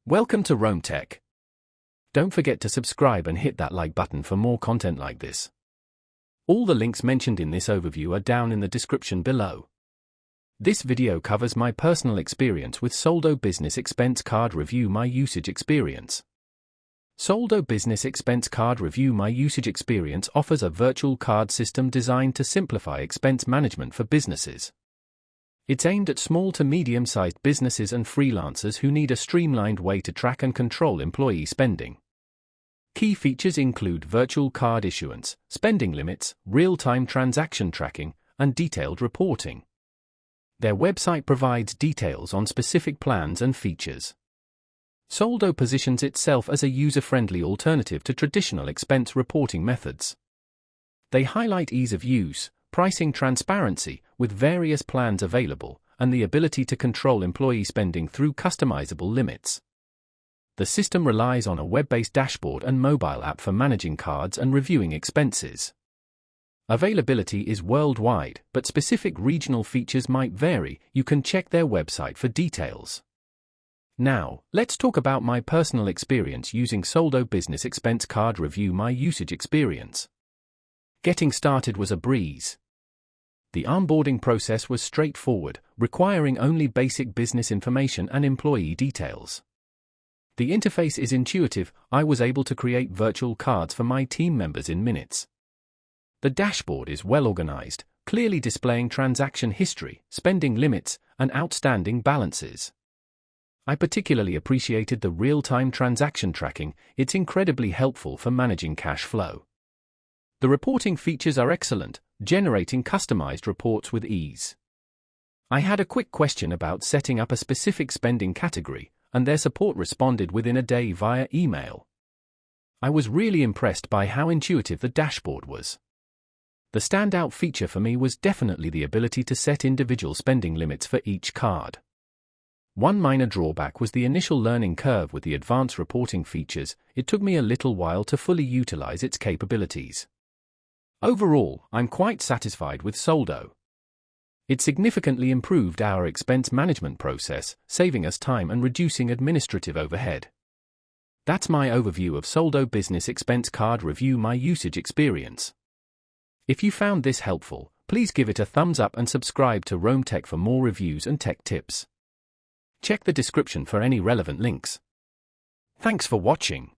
Welcome to Rome Tech. Don't forget to subscribe and hit that like button for more content like this. All the links mentioned in this overview are down in the description below. This video covers my personal experience with Soldo Business Expense Card Review My Usage Experience. Soldo Business Expense Card Review My Usage Experience offers a virtual card system designed to simplify expense management for businesses. It's aimed at small to medium-sized businesses and freelancers who need a streamlined way to track and control employee spending. Key features include virtual card issuance, spending limits, real-time transaction tracking, and detailed reporting. Their website provides details on specific plans and features. Soldo positions itself as a user-friendly alternative to traditional expense reporting methods. They highlight ease of use, pricing transparency, with various plans available, and the ability to control employee spending through customizable limits. The system relies on a web-based dashboard and mobile app for managing cards and reviewing expenses. Availability is worldwide, but specific regional features might vary. You can check their website for details. Now, let's talk about my personal experience using Soldo Business Expense Card Review My Usage Experience. Getting started was a breeze. The onboarding process was straightforward, requiring only basic business information and employee details. The interface is intuitive. I was able to create virtual cards for my team members in minutes. The dashboard is well organized, clearly displaying transaction history, spending limits, and outstanding balances. I particularly appreciated the real-time transaction tracking. It's incredibly helpful for managing cash flow. The reporting features are excellent, generating customized reports with ease. I had a quick question about setting up a specific spending category, and their support responded within a day via email. I was really impressed by how intuitive the dashboard was. The standout feature for me was definitely the ability to set individual spending limits for each card. One minor drawback was the initial learning curve with the advanced reporting features. It took me a little while to fully utilize its capabilities. Overall, I'm quite satisfied with Soldo. It significantly improved our expense management process, saving us time and reducing administrative overhead. That's my overview of Soldo Business Expense Card Review My Usage Experience. If you found this helpful, please give it a thumbs up and subscribe to Rome Tech for more reviews and tech tips. Check the description for any relevant links. Thanks for watching.